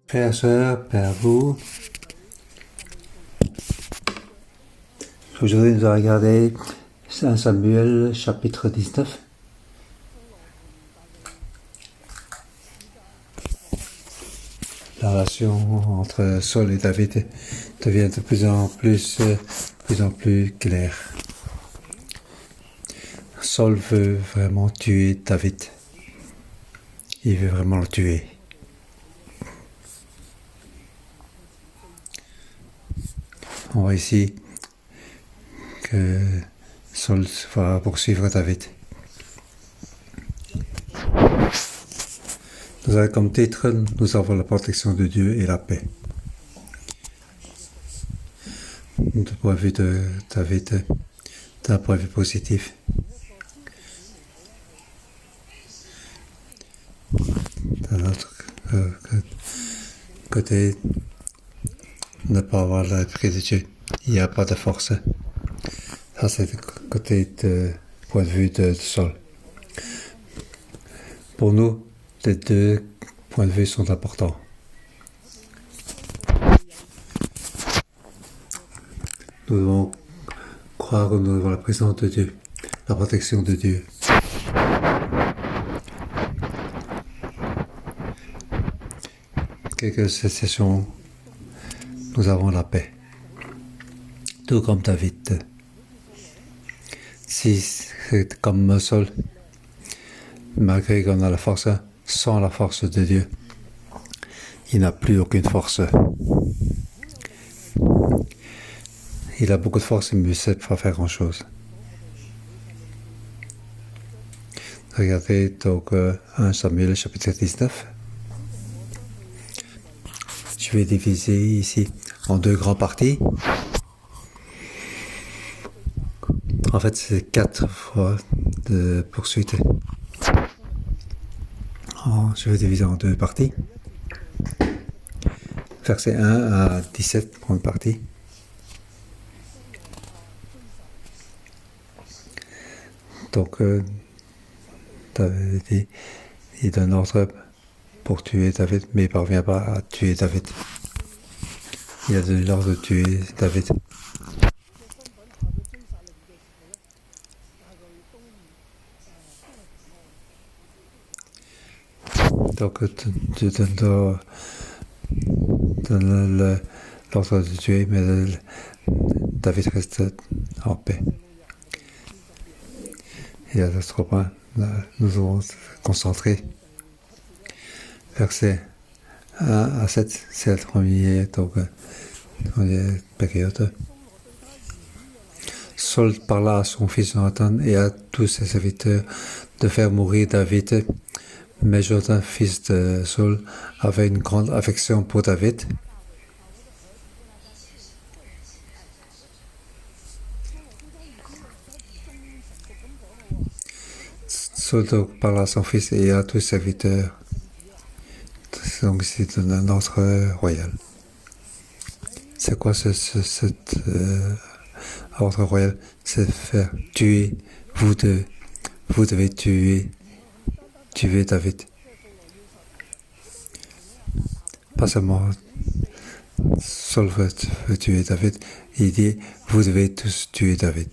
Frères et sœurs, Père vous, aujourd'hui nous allons regarder 1 Samuel chapitre 19. La relation entre Saul et David devient de plus en plus claire. Saul veut vraiment tuer David. Il veut vraiment le tuer. On voit ici que Saul va poursuivre David. Nous avons comme titre, nous avons la protection de Dieu et la paix. Du point de vue de David, d'un point de vue positif. D'un autre côté, ne pas avoir l'esprit de Dieu. Il n'y a pas de force. Ça, c'est le côté de point de vue de Saul. Pour nous, les deux points de vue sont importants. Nous devons croire que nous avons la présence de Dieu, la protection de Dieu. Quelques situations, nous avons la paix. Tout comme David. Si c'est comme Saul, malgré qu'on a la force, sans la force de Dieu, il n'a plus aucune force. Il a beaucoup de force, mais il ne sait pas faire grand-chose. Regardez donc 1 Samuel chapitre 19. Je vais diviser ici en deux grandes parties. En fait, c'est 4 fois de poursuite. Je vais diviser en deux parties. Versets 1 à 17 pour une partie. Donc, David dit, il donne ordre pour tuer David, mais il ne parvient pas à tuer David. Il a donné l'ordre de tuer David. Donc, tu donnes l'ordre de tuer, mais David reste en paix. Et à ce point, nous allons se concentrer. Versets 1 à 7, c'est la première période. Saul parla à son fils Jonathan et à tous ses serviteurs de faire mourir David. Mais Jonathan, fils de Saul, avait une grande affection pour David. Saul donc parla à son fils et à tous ses serviteurs. Donc c'est un ordre royal. C'est quoi cet ordre royal? C'est faire tuer, vous devez tuer David. Pas seulement Saul veut tuer David, il dit, vous devez tous tuer David.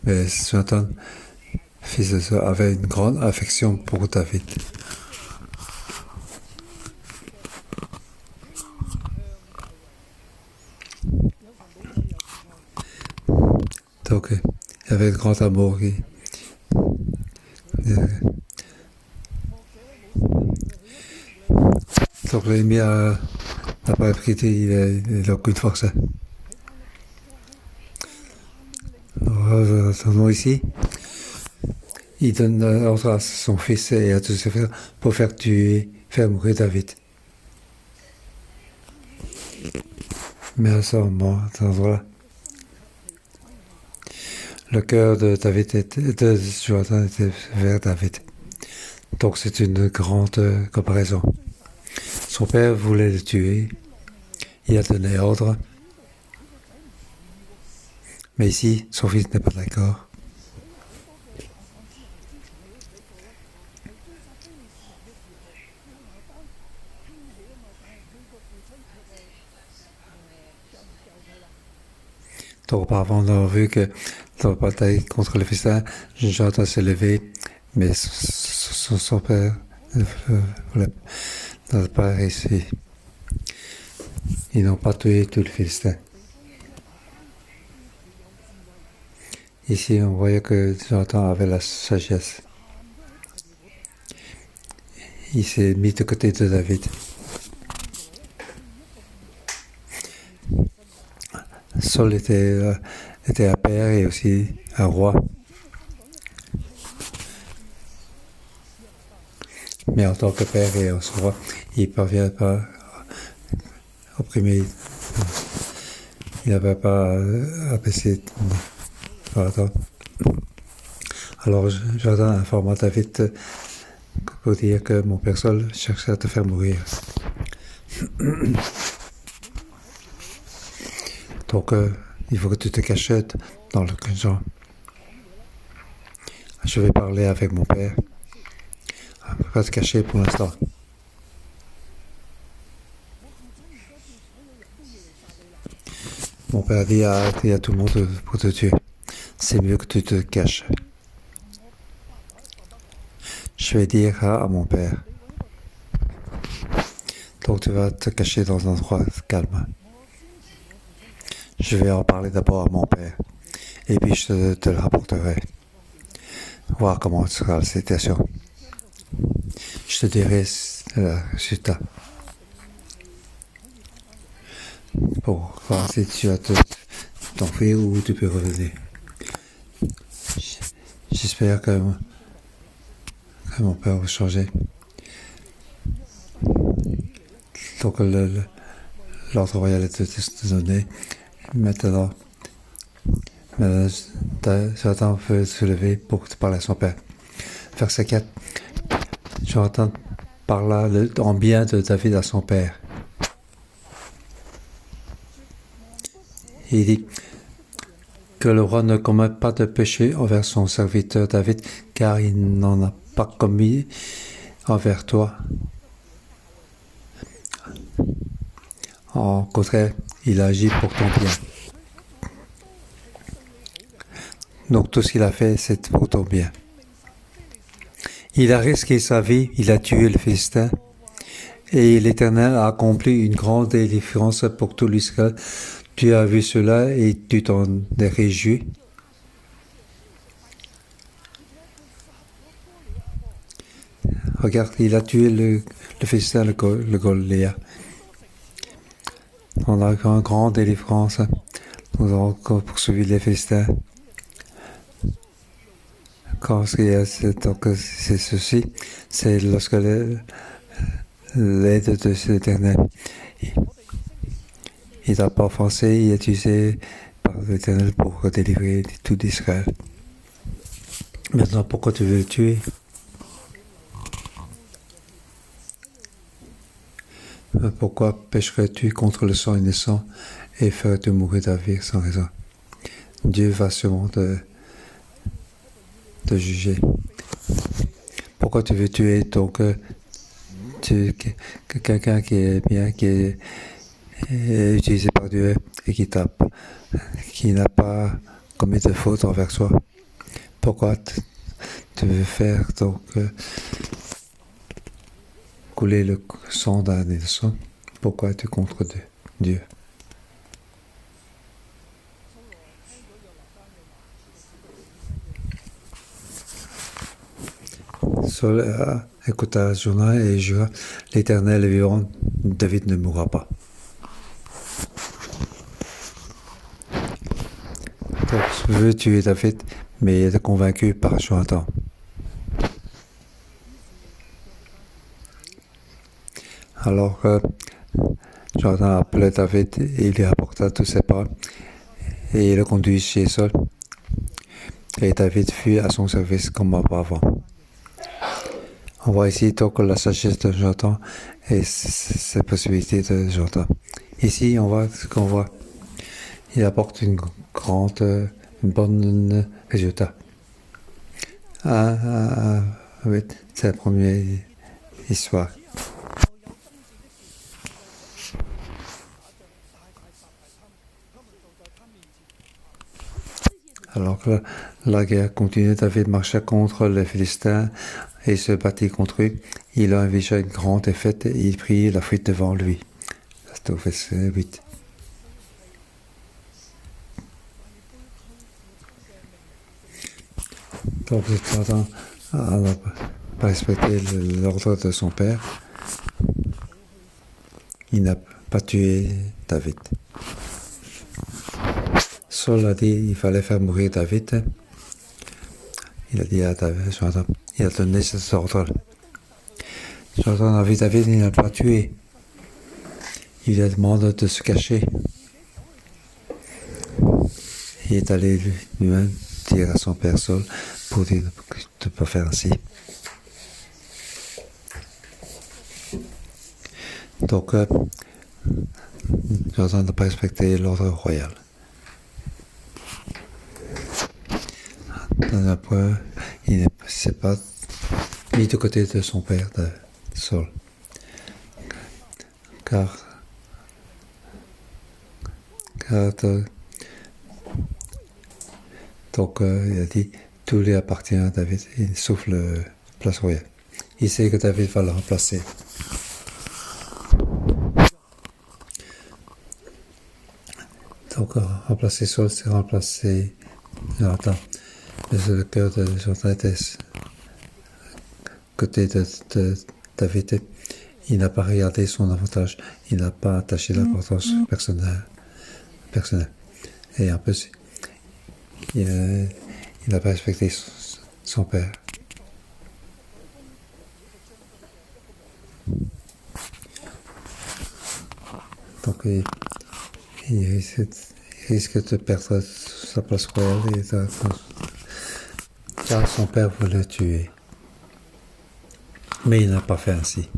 Mais Jonathan, fils de Saul, avait une grande affection pour David. Donc, il y avait un grand amour. Donc, l'ennemi n'a pas pris, il n'a aucune force. Attendons ici. Il donne ordre à son fils et à tous ses frères pour faire mourir David. Mais à ce moment, à cet endroit-là, le cœur de Jonathan était vers David. Donc c'est une grande comparaison. Son père voulait le tuer. Il a donné ordre. Mais ici, son fils n'est pas d'accord. Donc, auparavant, on a vu que dans la bataille contre le Philistin, Jonathan s'est levé, mais son père n'a pas réussi. Ils n'ont pas tué tous les Philistins. Ici, on voyait que Jonathan avait la sagesse. Il s'est mis de côté de David. Saul était un père et aussi un roi. Mais en tant que père et en roi, il ne parvient pas à opprimer. Il n'avait pas abaissé. Pardon. Alors, Jonathan informa David pour dire que mon père Saul cherchait à te faire mourir. Donc, il faut que tu te caches dans le genre. Je vais parler avec mon père. Pas te cacher pour l'instant. Mon père dit à tout le monde pour te tuer. C'est mieux que tu te caches. Je vais dire à mon père. Donc tu vas te cacher dans un endroit calme. Je vais en parler d'abord à mon père. Et puis je te le rapporterai. Voir comment sera la situation. Je te dirai le résultat. Pour voir si tu vas t'enfuir ou tu peux revenir. J'espère que mon père va changer. Donc l'ordre royal est donné. Maintenant, Jonathan veut se lever pour parler à son père. Verset 4. Jonathan parla en bien de David à son père. Il dit que le roi ne commet pas de péché envers son serviteur David, car il n'en a pas commis envers toi. En contraire, il agit pour ton bien. Donc tout ce qu'il a fait, c'est pour ton bien. Il a risqué sa vie, il a tué le Philistin, et l'Éternel a accompli une grande délivrance pour tout l'Israël. Tu as vu cela et tu t'en es réjoui. Regarde, il a tué le Philistin, le Goliath. On a une grande délivrance. Nous avons poursuivi les Philistins. Quand c'est ceci, c'est lorsque l'aide de l'Éternel. Il n'a pas offensé, il est utilisé par l'Éternel pour délivrer tout d'Israël. Maintenant, pourquoi tu veux le tuer? Pourquoi pécherais-tu contre le sang innocent et ferais-tu mourir ta vie sans raison? Dieu va sûrement te juger. Pourquoi tu veux tuer quelqu'un qui est bien, qui est utilisé par Dieu et qui n'a pas commis de faute envers toi? Pourquoi tu veux faire couler le sang d'un innocent? Pourquoi es-tu contre Dieu? Saul écouta Jonathan et jura, l'Éternel est vivant, David ne mourra pas. Donc, je veux tuer David, mais il est convaincu par Jonathan. Alors, Jonathan a appelé David et il lui apporta tous ses pas et il le conduit chez Saul. Et David fut à son service comme auparavant. On voit ici donc la sagesse de Jonathan et ses possibilités de Jonathan. Ici, on voit ce qu'on voit. Il apporte une bonne résultat. Oui, c'est la première histoire. Alors que la guerre continue, David marcha contre les Philistins et se battit contre eux. Il envisagea une grande défaite et il prit la fuite devant lui. C'est au verset 8. Donc, Jonathan n'a pas respecté l'ordre de son père. Il n'a pas tué David. Saul a dit qu'il fallait faire mourir David. Il a dit à David, Jonathan, il a donné cet ordre. Jonathan a vu David, il n'a pas tué. Il lui a demandé de se cacher. Il est allé lui-même dire à son père Saul pour dire de ne pas faire ainsi. Donc, Jonathan n'a pas respecté l'ordre royal. Dans un point, il ne s'est pas mis de côté de son père, de Saul. Car donc, il a dit, tout lui appartient à David, sauf la place royale. Il sait que David va le remplacer. Donc, remplacer Saul, c'est remplacer Jonathan. Le cœur de Jonathan était côté de David. Il n'a pas regardé son avantage. Il n'a pas attaché l'importance personnelle. Et en plus, il n'a pas respecté son père. Donc, il risque de perdre sa place royale car son père voulait le tuer. Mais il n'a pas fait ainsi.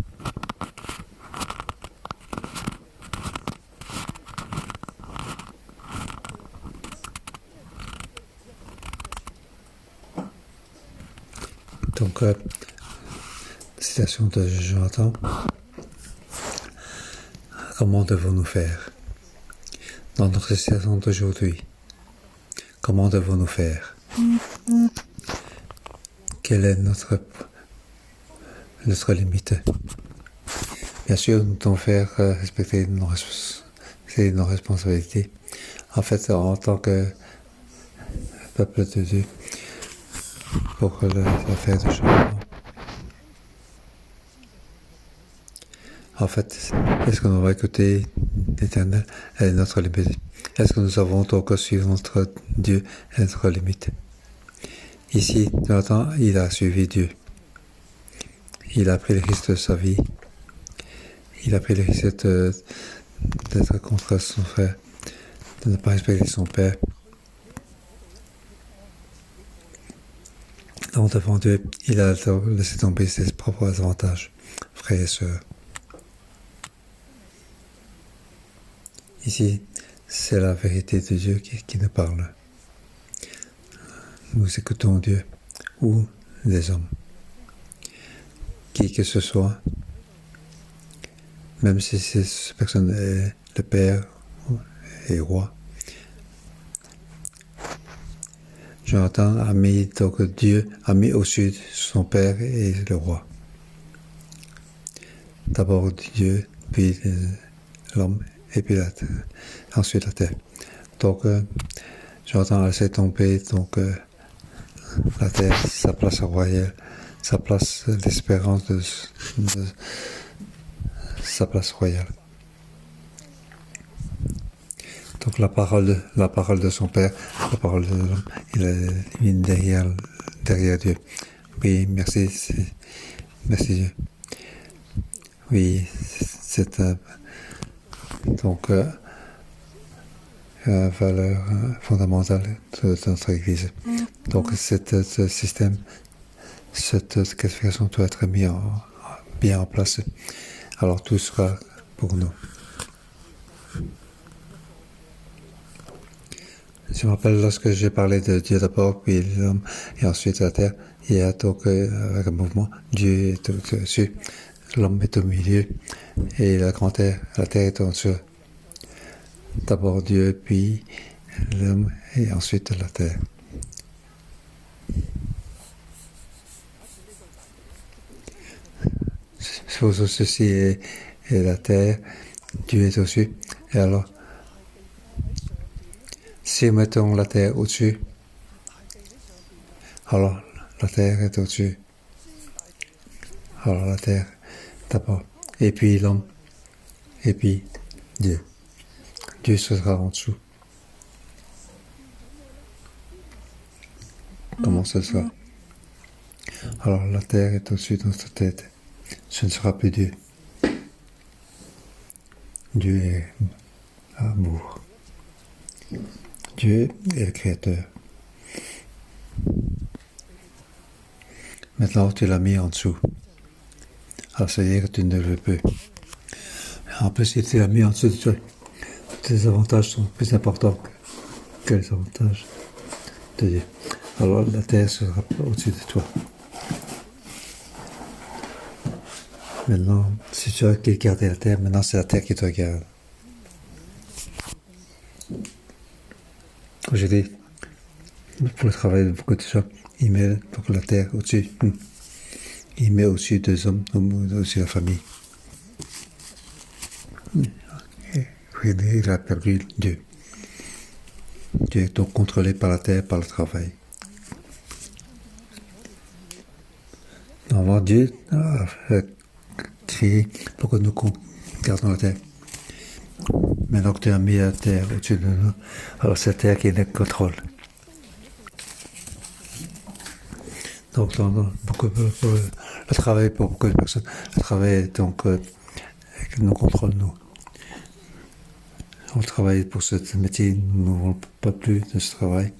Donc, citation de Jonathan. Comment devons-nous faire dans notre situation d'aujourd'hui? Comment devons-nous faire? Quelle est notre limite? Bien sûr, nous devons faire respecter nos responsabilités. En fait, en tant que peuple de Dieu, pour l'affaire de changement. En fait, est-ce qu'on va écouter l'Éternel? Elle est notre limite. Est-ce que nous avons donc à suivre notre Dieu et notre limite? Ici, Jonathan, il a suivi Dieu. Il a pris le risque de sa vie. Il a pris le risque d'être contre son frère, de ne pas respecter son père. Donc, devant Dieu, il a laissé tomber ses propres avantages, frères et sœurs. Ici, c'est la vérité de Dieu qui nous parle. Nous écoutons Dieu ou les hommes. Qui que ce soit, même si cette personne est le père et roi. Jonathan a mis, donc Dieu a mis au sud son père et le roi. D'abord Dieu, puis l'homme, et puis ensuite la terre. Donc, Jonathan a laissé tomber donc, la terre, sa place royale, sa place d'espérance de sa place royale. Donc la parole de son père, la parole de l'homme, il est mis derrière Dieu. Oui, merci Dieu. Oui, c'est donc valeur fondamentale de notre Église. Donc ce système, cette qualification doit être mis bien en place. Alors tout sera pour nous. Je me rappelle lorsque j'ai parlé de Dieu d'abord, puis l'homme, et ensuite la terre, il y a donc avec un mouvement, Dieu est au-dessus, l'homme est au milieu, et la grande terre, la terre est en dessous. D'abord Dieu, puis l'homme, et ensuite la terre. choses ceci et la terre, Dieu est au-dessus. Et alors, si mettons la terre au-dessus, alors la terre est au-dessus. Alors la terre d'abord, et puis l'homme, et puis Dieu. Dieu sera en dessous. Comment ce sera? Alors la terre est au-dessus de notre tête. Ce ne sera plus Dieu. Dieu est amour. Dieu est le Créateur. Maintenant, tu l'as mis en dessous. Alors, ça y est que tu ne le veux plus. En plus, si tu l'as mis en dessous, tes avantages sont plus importants que les avantages de Dieu. Alors, la terre sera au-dessus de toi. Maintenant, si tu as gardé la terre, maintenant c'est la terre qui te regarde. Aujourd'hui, pour le travail de beaucoup de gens, il met donc la terre au-dessus. Il met au-dessus des hommes, au-dessus de la famille. Il a perdu Dieu. Dieu est donc contrôlé par la terre, par le travail. Normalement, Dieu a créé pour que nous gardons la terre. Maintenant que tu as mis la terre au-dessus de nous, alors c'est la terre qui nous contrôle. Donc, beaucoup le travail pour beaucoup de personnes, le travail donc nous contrôle nous. On travaille pour ce métier, nous ne voulons pas plus de ce travail.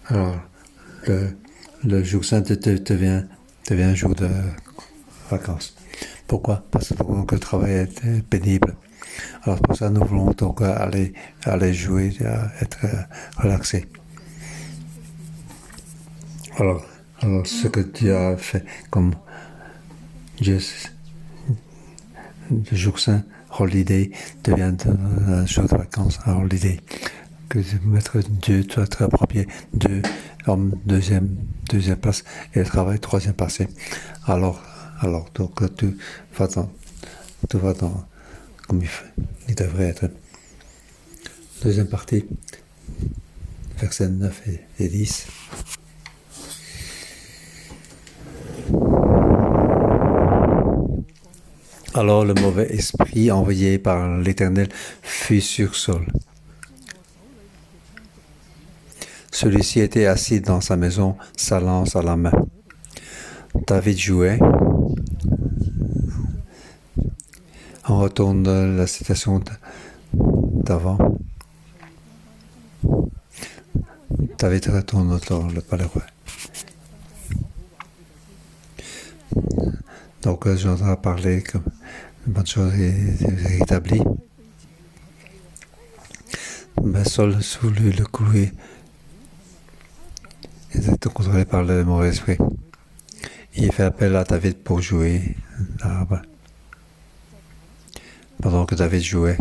Alors, le jour saint devient un jour de vacances. Pourquoi? Parce que le travail est pénible. Alors pour ça, nous voulons donc aller jouer, être relaxés. Alors, ce que Dieu a fait comme Dieu, le jour saint, holiday, devient un jour de vacances, un holiday. Que mettre Dieu doit être premier, Dieu homme deuxième place et le travail troisième place. Alors donc tout va dans comme il devrait être. Deuxième partie, versets 9 et 10. Alors le mauvais esprit envoyé par l'Éternel fut sur Saul. Celui-ci était assis dans sa maison, sa lance à la main. David jouait. On retourne dans la citation d'avant. David retourne dans le palais roi. Donc, j'entends parler comme une bonne chose est établie. Mais Saul, sous le cloué, était contrôlé par le mauvais esprit. Il fait appel à David pour jouer là-bas. Pendant que David jouait.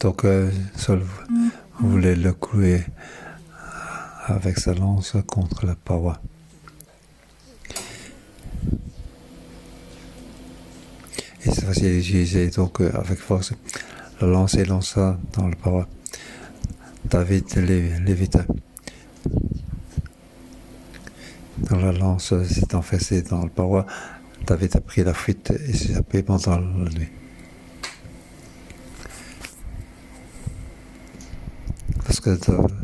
Donc, Saul voulait le clouer avec sa lance contre la paroi. Et cette fois-ci, il utilisait donc avec force la lance et lança dans la paroi. David l'évita. Dans la lance s'est enfoncé dans la paroi. David a pris la fuite et s'est échappé pendant la nuit. Parce que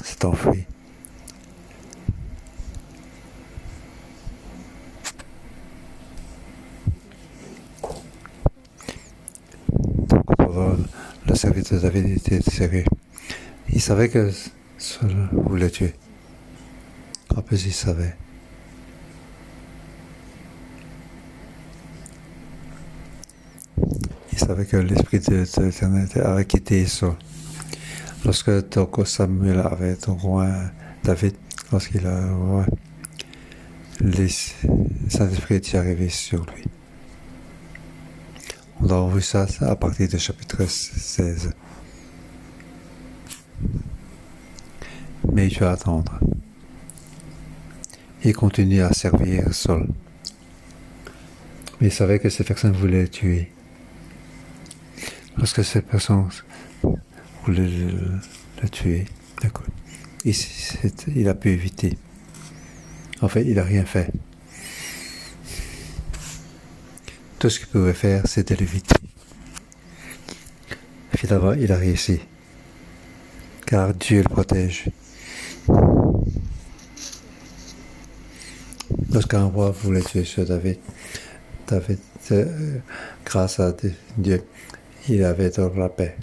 s'est enfui. Donc, le serviteur de David était sérieux. Il savait que Saul voulait le tuer. En plus, il savait. Il savait que l'esprit de l'Éternel avait quitté Saul. Lorsque donc, Samuel avait donc David, lorsqu'il a le Saint-Esprit est arrivé sur lui. On a vu ça à partir du chapitre 16. Mais il faut attendre. il continue à servir Saul. Mais il savait que ces personnes voulaient le tuer. Lorsque ces personnes voulaient le tuer, d'accord, il a pu éviter. En fait, il n'a rien fait. Tout ce qu'il pouvait faire, c'était l'éviter. Finalement, il a réussi. Car Dieu le protège. Lorsqu'un roi voulait tuer sur David, grâce à Dieu, il avait donc la paix.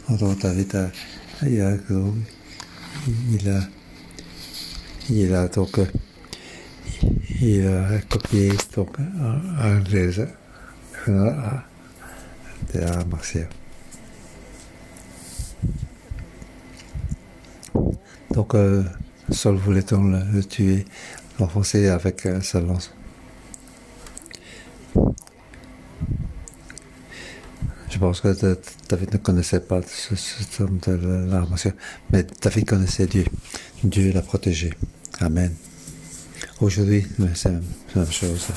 Donc David il a donc il a copié donc un des arts martiaux. Donc Saul voulait donc le tuer, l'enfoncer avec sa lance. Je pense que David ne connaissait pas ce terme de l'art martial, mais David connaissait Dieu. Dieu l'a protégé. Amen. Aujourd'hui, c'est la même chose.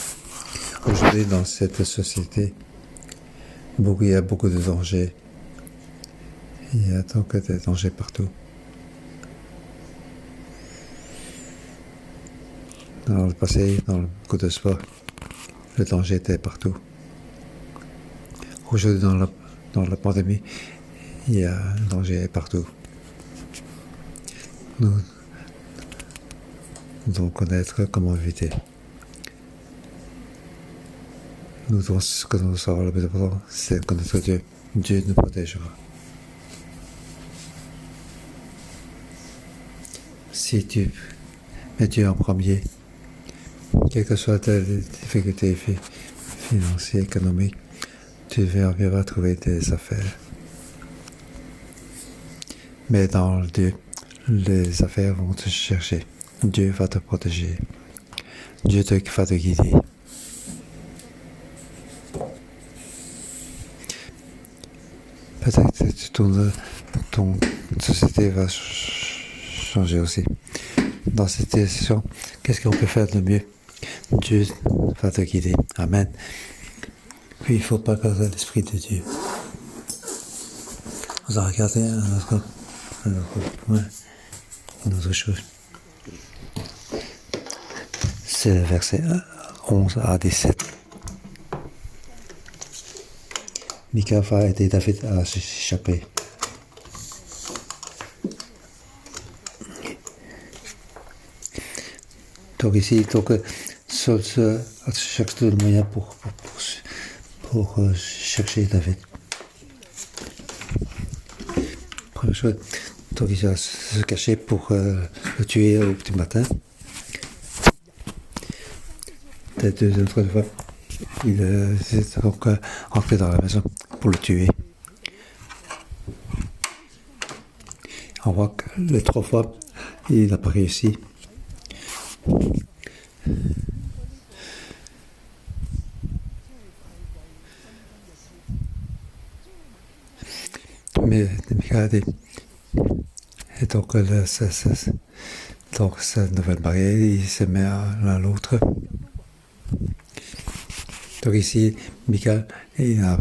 Aujourd'hui, dans cette société, il y a beaucoup de dangers. Il y a donc des dangers partout. Dans le passé, dans beaucoup de sports, le danger était partout. Aujourd'hui, dans la pandémie, il y a un danger partout. Nous devons connaître comment éviter. Ce que nous savons le plus important, c'est connaître Dieu. Dieu nous protégera. Si tu mets Dieu en premier, quelles que soient tes difficultés financières, économiques, tu vas trouver des affaires. Mais dans Dieu, les affaires vont te chercher. Dieu va te protéger. Dieu va te guider. Peut-être que ton société va changer aussi. Dans cette situation, qu'est-ce qu'on peut faire de mieux? Dieu va te guider. Amen. Puis il ne faut pas perdre l'esprit de Dieu. Vous en regardez un autre point, une autre chose. C'est le verset 11 à 17. Michal va aider David à s'échapper. Donc ici, Saul cherche tout le moyen pour chercher David. Première chose, donc il va se cacher pour le tuer au petit matin. La deuxième fois, il est donc rentré dans la maison pour le tuer. On voit que les 3 fois, il n'a pas réussi. Mais Michal dit, et donc cette nouvelle mariée, il se met l'un à l'autre. Donc ici, Michal, il n'a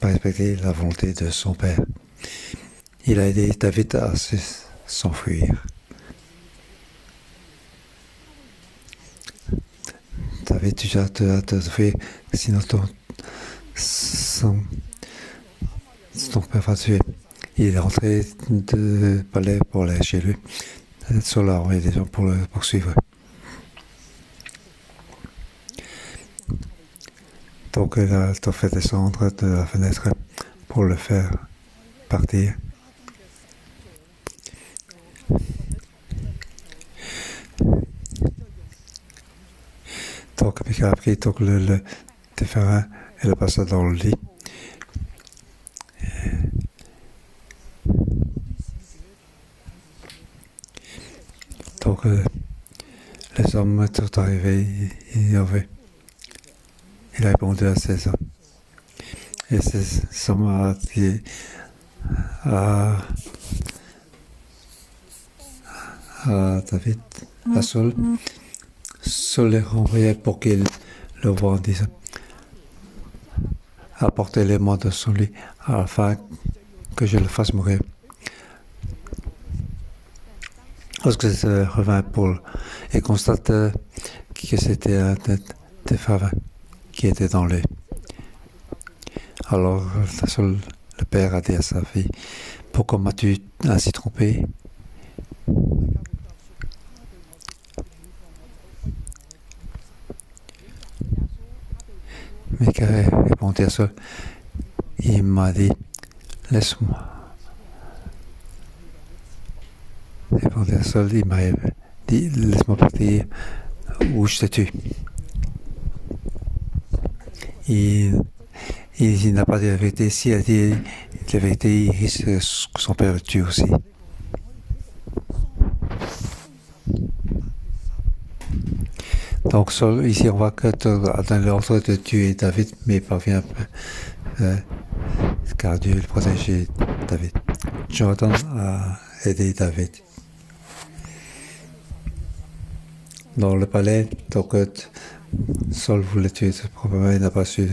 pas respecté la volonté de son père. Il a aidé David à s'enfuir. David, tu dois te fuir, sinon ton père va te tuer. Il est rentré de palais pour aller chez lui. Saul a envoyé des gens pour le poursuivre. Donc il a fait descendre de la fenêtre pour le faire partir. Donc Michal a pris le terrain et le passa dans le lit. Donc les hommes sont arrivés, il a répondu à ces hommes. Et ces hommes ont dit à David, à Saul. Saul les renvoyait pour qu'il le voie en disant apportez-les moi de son lit afin que je le fasse mourir. Lorsque je revint Paul et constate que c'était un des femmes qui était dans le lit. Alors Saul, le père a dit à sa fille, pourquoi m'as-tu ainsi trompé? Michael répondit à Saul, il m'a dit, laisse-moi. Répondit à Saul, il m'a dit, laisse-moi partir ou je te tue. Il n'a pas dit la vérité. S'il a dit la vérité, il risque que son père le tue aussi. Donc Saul, ici on voit que dans l'ordre de tuer David, mais il parvient car Dieu le protégeait David. Jonathan a aidé David. Dans le palais, donc Saul voulait tuer, probablement il n'a pas su.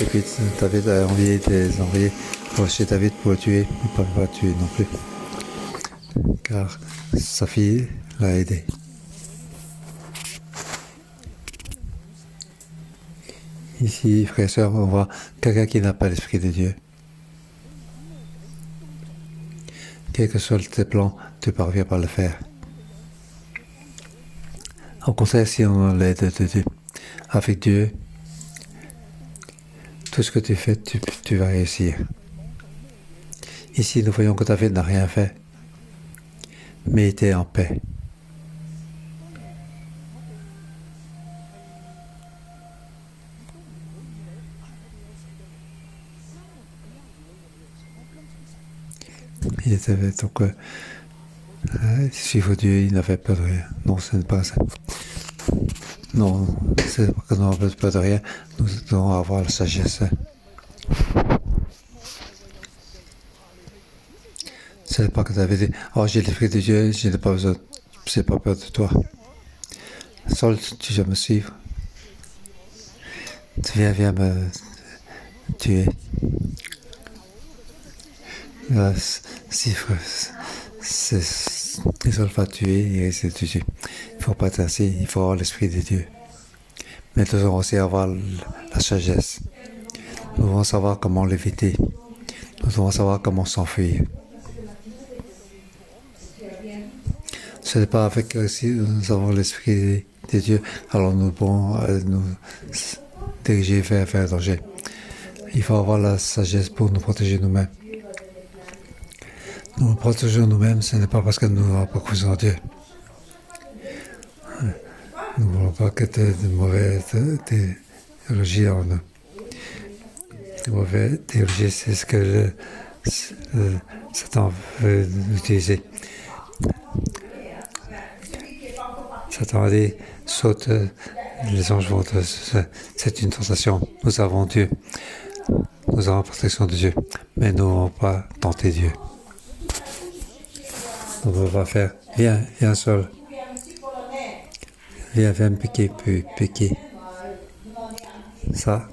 Et puis David a envoyé des envoyés pour chez David pour le tuer, il ne pouvait pas le tuer non plus. Car sa fille l'a aidé. Ici, frères et sœurs, on voit quelqu'un qui n'a pas l'Esprit de Dieu. Quel que soit tes plans, tu parviens pas à le faire. Au contraire, si on a l'aide de Dieu, avec Dieu, tout ce que tu fais, tu vas réussir. Ici, nous voyons que David n'a rien fait, mais était en paix. Il était donc suivre Dieu, il n'avait peur de rien. Non, ce n'est pas ça. Non, c'est pas que nous n'avons peur de rien, nous devons avoir la sagesse. Ce n'est pas que David dit, oh j'ai l'Esprit de Dieu, je n'ai pas besoin, j'ai pas peur de toi. Saul, tu vas me suivre. Viens me tuer. Là, si Saul va tuer et c'est tuer. Il ne faut pas être ainsi, il faut avoir l'Esprit de Dieu. Mais nous devons aussi avoir la sagesse. Nous devons savoir comment l'éviter. Nous devons savoir comment s'enfuir. Ce n'est pas avec si nous avons l'Esprit de Dieu, alors nous pouvons nous diriger vers le danger. Il faut avoir la sagesse pour nous protéger nous-mêmes. Nous protégeons nous-mêmes, ce n'est pas parce que nous n'avons pas confiance en Dieu. Nous ne voulons pas que de mauvaises théologies en nous. Les mauvaises théologies, c'est ce que Satan veut utiliser. Satan a dit, saute, les anges vont c'est une tentation. Nous avons Dieu. Nous avons la protection de Dieu. Mais nous n'avons pas tenté Dieu. Donc on va faire, viens Saul. Viens me piquer, puis piquer. Ça,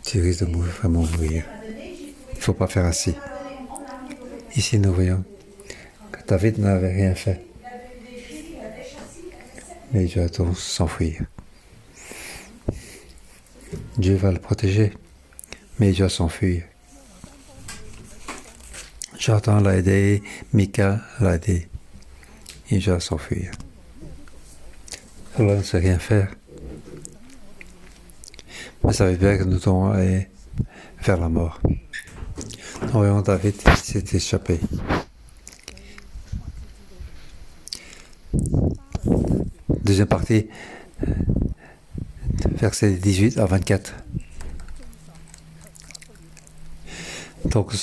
tu risques de vraiment mourir. Il ne faut pas faire ainsi. Ici, nous voyons que David n'avait rien fait. Mais il doit donc s'enfuir. Dieu va le protéger, mais il doit s'enfuir. Jonathan l'a aidé, Mika l'a aidé. Il doit s'enfuir. Cela ne sait rien faire. Mais ça veut dire que nous devons aller vers la mort. Nous voyons David s'est échappé. Deuxième partie, versets 18 à 24. Donc,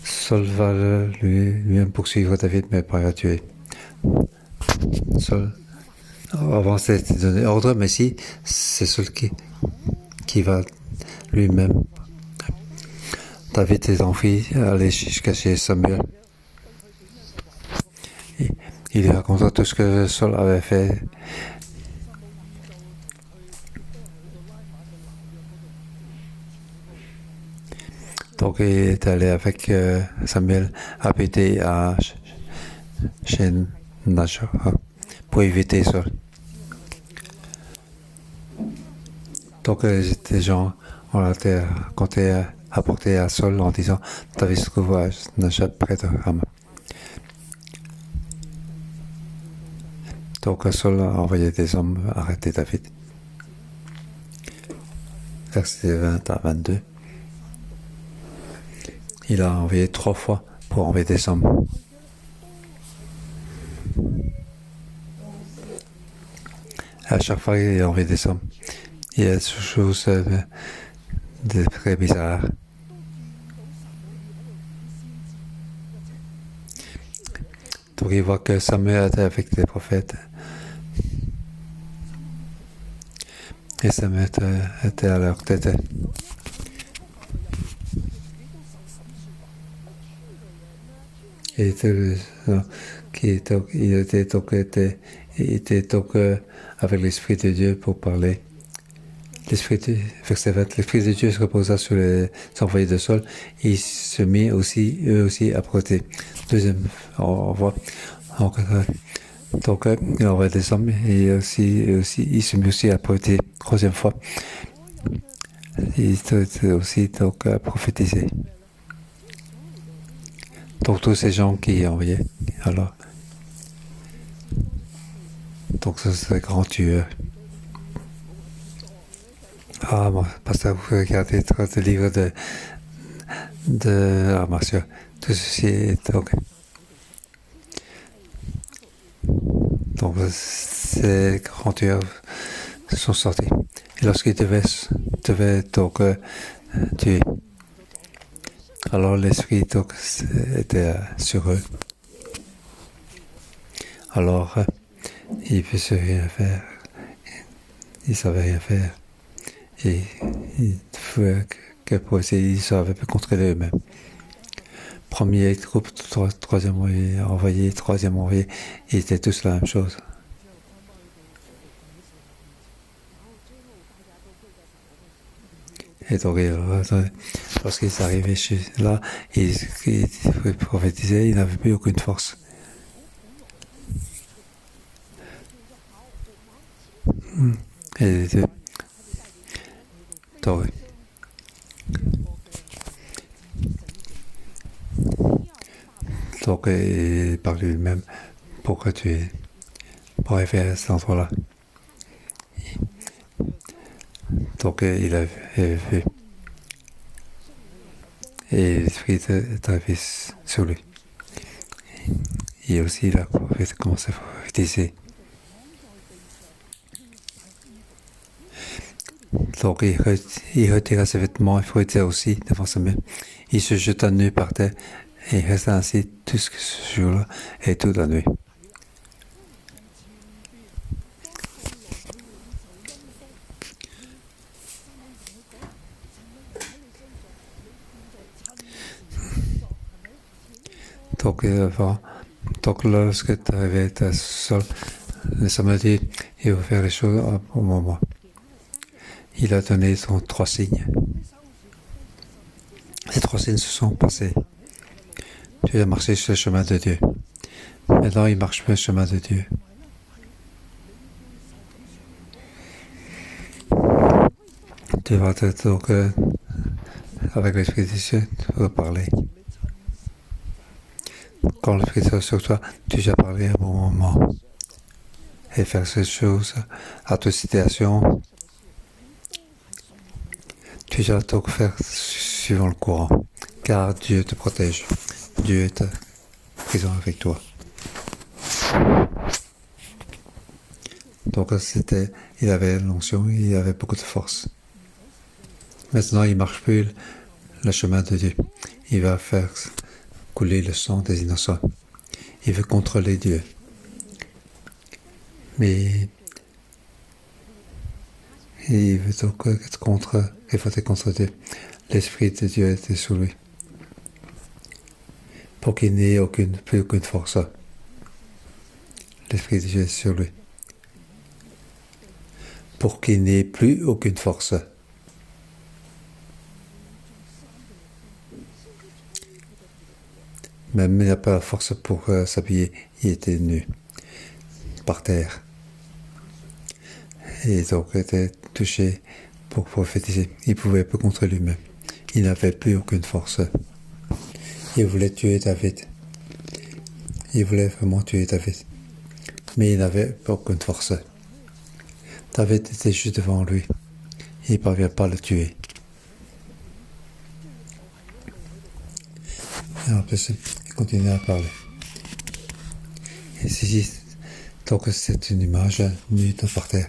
Saul va lui-même poursuivre David, mais pas le tuer. Saul, avant c'était donné ordre, mais si, c'est Saul qui qui va lui-même. David est envie d'aller jusqu'à chez Samuel. Il lui raconta tout ce que Saul avait fait. Donc il est allé avec Samuel habiter chez Najah pour éviter Saul. Donc les gens ont été apportés à Saul en disant David se trouve à Najah près de Rama. Donc Saul a envoyé des hommes arrêter David. Verset 20 à 22. Il a envoyé 3 fois pour envoyer des hommes. À chaque fois, il a envoyé des hommes. Il y a des choses très bizarres. Donc il voit que Samuel était avec des prophètes. Et Samuel était à leur tête. Et il était donc avec l'Esprit de Dieu pour parler. Verset 20, l'Esprit de Dieu se reposa sur les envoyés de Saul et il se mit aussi, eux aussi, à prêter. Deuxième, on voit. Donc, il envoie des hommes et il se mit aussi à prêter. Troisième fois, il était aussi donc à prophétiser. Donc, tous ces gens qui envoyaient. Alors, donc, ça c'est un grand tueur. Ah, bon, parce que vous regardez le livre de Armature. Tout ceci est donc. Donc, ces grands tueurs sont sortis. Et lorsqu'ils devaient donc tuer, alors l'esprit donc était sur eux. Alors, ils ne pouvaient rien faire. Ils ne savaient rien faire. Et il faut que pour essayer, ils ne savaient pas contrôler eux-mêmes. Premier groupe, troisième envoyé, ils étaient tous la même chose. Et donc, lorsqu'ils arrivaient là, ils prophétisaient, ils n'avaient plus aucune force. Et donc, il parle lui-même pourquoi tu es pour arriver à cet endroit-là. Donc, il a vu. Et l'esprit est sur lui. Et aussi, il a commencé à prophétiser. Donc, il retira ses vêtements et fouettait aussi devant sa main. Il se jeta nu par terre et resta ainsi tout ce jour-là et toute la nuit. Donc lorsque tu arrives à Saul, le samedi, il va faire les choses au moment. Il a donné 3 signes. Ces 3 signes se sont passés. Tu as marché sur le chemin de Dieu. Maintenant, il marche sur le chemin de Dieu. Tu vas donc avec l'Esprit de Dieu, tu vas parler. Quand l'Esprit est sur toi, tu vas parler à un bon moment. Et faire ces choses à toute situation. Tu dois donc faire suivant le courant. Car Dieu te protège. Dieu est présent avec toi. Donc il avait l'onction, il avait beaucoup de force. Maintenant, il ne marche plus le chemin de Dieu. Il va faire couler le sang des innocents. Il veut contrôler Dieu. Mais Et il veut donc voter contre Dieu. L'Esprit de Dieu était sur lui. Pour qu'il n'ait plus aucune force. L'Esprit de Dieu est sur lui. Pour qu'il n'ait plus aucune force. Même il n'a pas la force pour s'habiller. Il était nu, par terre. Et donc il était touché pour prophétiser. Il ne pouvait pas contre lui-même. Il n'avait plus aucune force. Il voulait tuer David. Il voulait vraiment tuer David. Mais il n'avait aucune force. David était juste devant lui. Il ne parvient pas à le tuer. Et en plus, il continue à parler. Et ceci, donc c'est une image nue par terre.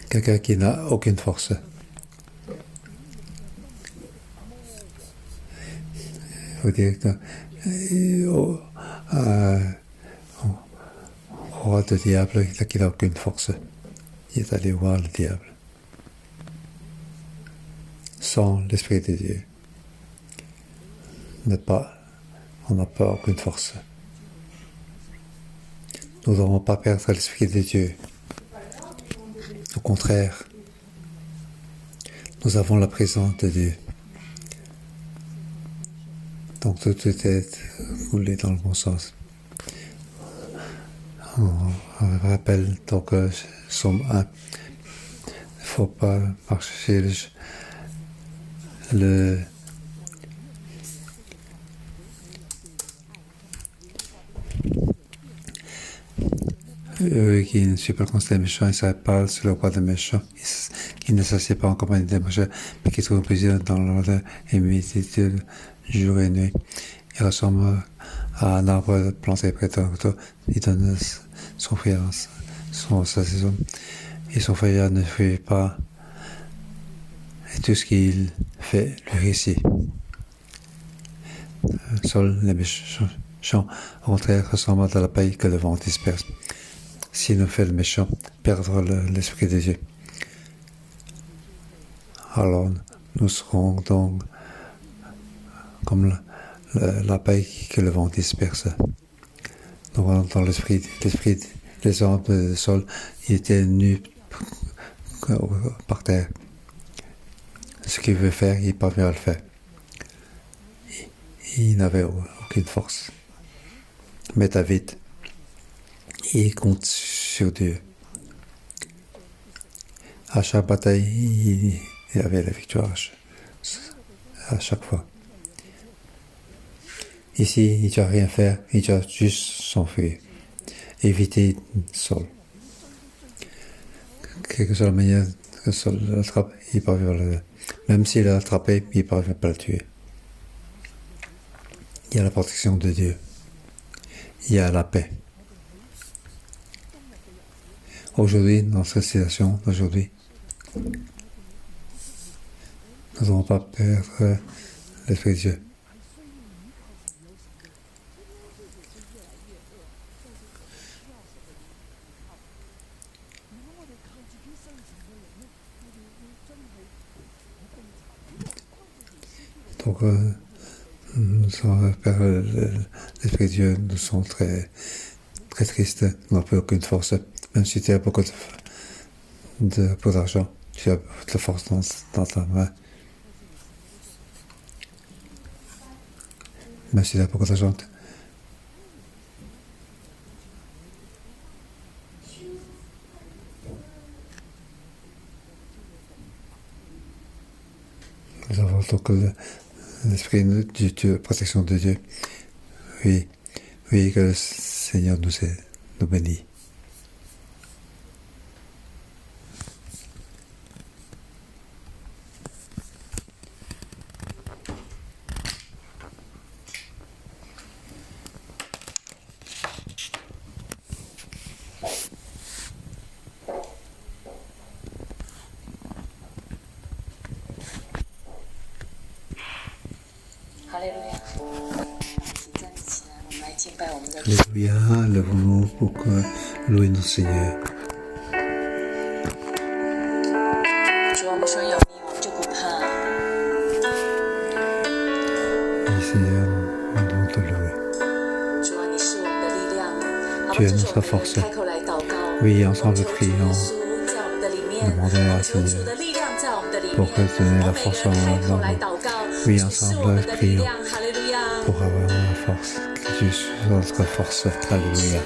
Quelqu'un qui n'a aucune force. Il faut dire que roi de diable qui n'a aucune force. Il est allé voir le diable. Sans l'Esprit de Dieu. On n'a pas aucune force. Nous ne devons pas perdre l'Esprit de Dieu. Au contraire, nous avons la présence de Dieu. Donc tout est roulé dans le bon sens. On rappelle donc Somme 1. Il ne faut pas marcher eux qui ne suivent pas le conseil des méchants, ils ne seraient pas sur le roi des méchants, qui ne s'assied pas en compagnie des méchants, mais qui trouvent plaisir dans l'ordre et médite jour et nuit. Il ressemble à un arbre planté près d'un couteau. Il donne son fruit sa saison. Et son feuillage ne fuit pas. Et tout ce qu'il fait lui réussit. Seuls les méchants, au contraire, ressemblent à la paille que le vent disperse. S'il nous fait le méchant, perdre l'Esprit de Dieu. Alors, nous serons donc comme la paille que le vent disperse. Nous rentrons dans l'esprit, les hommes du sol, ils étaient nus par terre. Ce qu'il veut faire, il parvient à le faire. Il n'avait aucune force. Mais David, il compte sur Dieu. À chaque bataille, il avait la victoire. À chaque fois. Ici, il ne doit rien faire, il doit juste s'enfuir. Éviter Saul. Quelle que soit la manière que Saul l'attrape, il parvient à le faire. Même s'il l'a attrapé, il ne parvient pas à le tuer. Il y a la protection de Dieu. Il y a la paix. Aujourd'hui, dans cette situation d'aujourd'hui, nous ne devons pas perdre l'Esprit de Dieu. Donc, nous sommes perdre l'Esprit de Dieu, nous sommes très, très tristes, nous n'avons plus aucune force. Même si tu as beaucoup d'argent, tu as de la force dans ta main. Même si tu as beaucoup d'argent. Nous avons donc l'esprit de Dieu, protection de Dieu. Oui, que le Seigneur nous bénit. Alléluia, lève-nous pour louer notre Seigneur. 们说有你，我们就不怕。Ici, nous te louer. 主啊，你是我们的力量。好吧， Tu es 这是 notre 我们 force. 开口来祷告。 Oui, 我 ensemble 求主耶 prions. 稣在我们的里面， Demandez 我 à 们求 Seigneur 主的力量在我们的里面。 pour que donner 我 la 们每个 force 人 en 开口来 nous. 祷告， Oui, 主是我 ensemble 们的力 prions 量。哈利路亚。 pour avoir la force. Que tu sois notre force. Alléluia.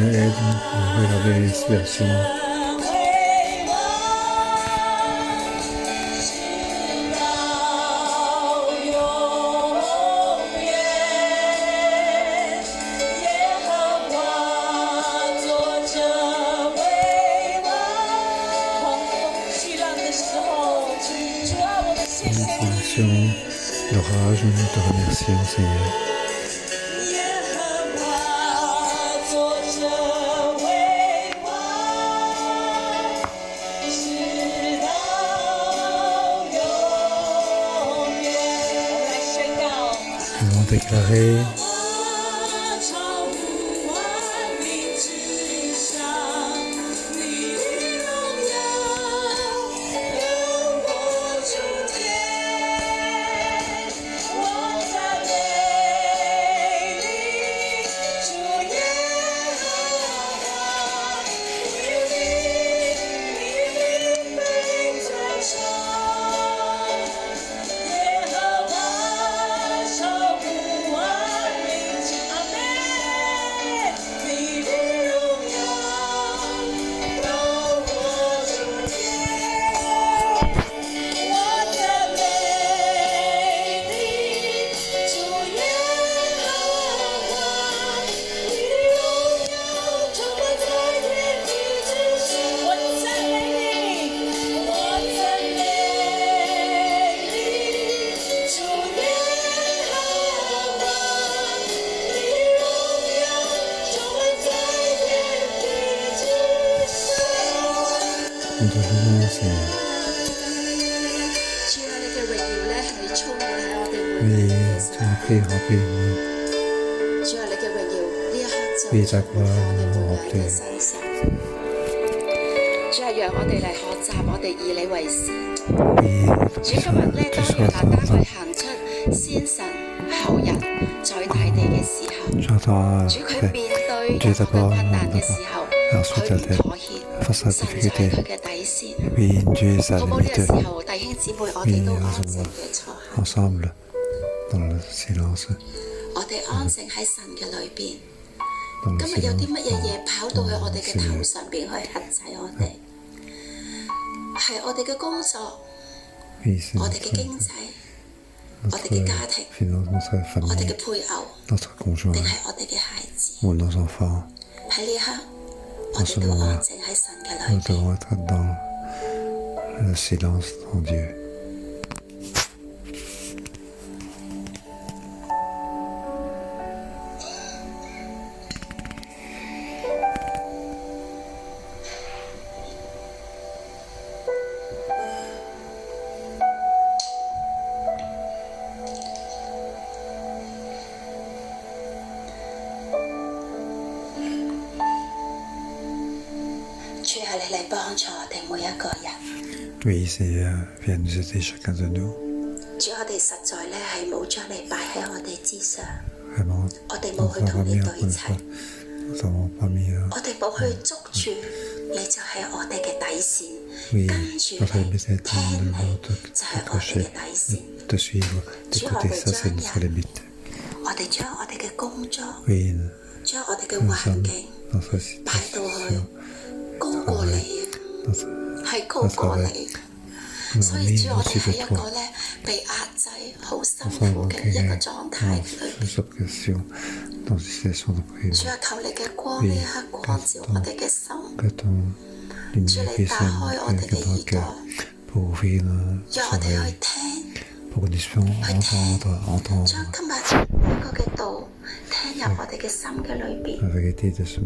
Aide-nous pour regarder les situations. L'orage, nous te remercions, Seigneur. Nous allons déclarer nous te louons, Seigneur. 主啊，你嘅榮耀咧係充滿喺我哋每 Oui, 一個 tu as pris, remplis-nous. 主啊，你嘅榮耀呢一刻就 Oui, d'accord, on嘅身上。主係讓我哋嚟學習，我哋以你為先。主今日咧，當約拿單去行出先神後人在大地嘅時候，主佢面對任何嘅困難嘅時候，佢唔妥協，神就係佢嘅底線。好唔好呢個時候，弟兄姊妹，我哋都安靜嘅坐下。ensemble dans le silence. 我哋安靜喺神嘅裏邊。今日有啲乜嘢嘢跑到去我哋嘅頭上邊去轄制我哋？係我哋嘅工作，我哋嘅經濟，我哋嘅家庭，我哋嘅配偶，定係我哋嘅孩子？喺呢刻，我哋都安靜喺神嘅裏邊。Le silence en Dieu. 主係你嚟幫助我哋每一個人。Oui, Seigneur, viens nous aider chacun de nous. 主，我哋實在咧係冇將你擺喺我哋之上， Vraiment, 我哋冇去同你對齊， nous n'avons pas mis 我哋冇去捉住你就係我哋嘅底線， oui, 跟住 notre 你 limite 聽你 de 就係我哋 t'approcher, 嘅底線。 de suivre, d'écouter, ça c'est notre limite. 我哋將我哋嘅工作， Oui, 將我哋嘅 nous 環 sommes 境 dans cette 擺到去 situation, 高過你， dans 係高過你。 nous 所 avons 以 mis 主，我哋 au-dessus 喺 de 一個 toi. 咧被壓制、好辛 Nous sommes 苦嘅一個 entrés 狀態裏邊。 sous oppression, dans une situation de 主 prison. 啊，求你嘅光呢一刻光照我哋嘅心。 Que ton 主， lumière 你 puisse 打開我哋 entrer 嘅 dans 耳 nos cœurs 朵， pour ouvrir nos 讓我哋去 oreilles, 聽， pour que nous puissions entendre 將今日呢個嘅道聽入我哋嘅心嘅裏邊。 la vérité de ce 無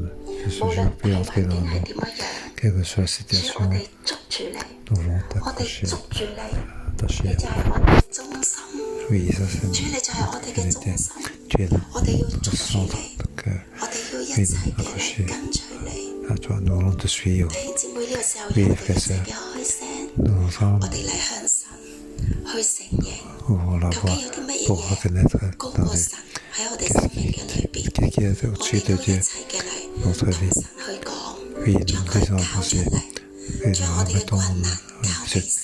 jour, 論 puis 大 entrer 環 dans 境係 nous. 點樣樣， Quelle que soit la 主， situation, 我哋捉住你， nous voulons 我哋 t'accrocher, 捉住你， t'attacher. 你就係我哋嘅中心。 Oui, ça c'est 主，你就係我哋嘅 notre 中 unité. 心。 Tu es là, 我哋要 au 捉住 centre 你， de cœur. 我哋要一切嘅嚟跟隨你。 À toi, nous voulons te suivre. 弟兄姊妹，呢個時候， Oui, 讓我哋 frères 一 et 齊 sœurs. 嘅開聲， Nous 我 ensemble 哋嚟向神去承認， ouvrons la 究 voie 竟有啲乜嘢 pour 嘢 reconnaître 高 dans 過 les 神喺我哋生命嘅裏邊。 qu'est-ce qui est 我 au-dessus 哋 de 要一 Dieu. 齊嘅嚟 Notre 同 vie. 神去講， Oui, 將 nous 佢 disons 交出 aussi. 嚟， Et 將 nous 我哋嘅 remettons 困難交俾 cette 神。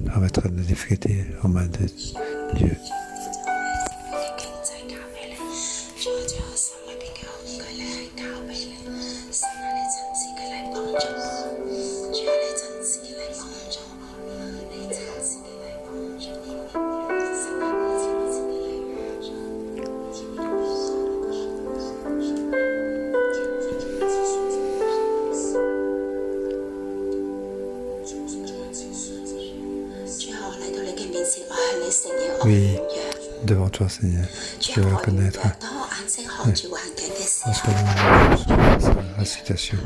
à mettre nos difficultés aux mains de Dieu. 經濟交俾你，將我心裏邊嘅恐懼咧係交俾你。神啊，你親自嘅嚟幫助我，主啊，你親自嘅嚟幫助我，你親自嘅嚟幫助我，神啊，你親自嘅嚟幫助主啊，我嚟到你嘅面前，我向你承認我嘅 Oui, 軟弱。 devant toi, Seigneur, 主 je 啊， veux 我軟 reconnaître 弱，當我眼睛看住環境嘅時 en ce 候， moment la situation.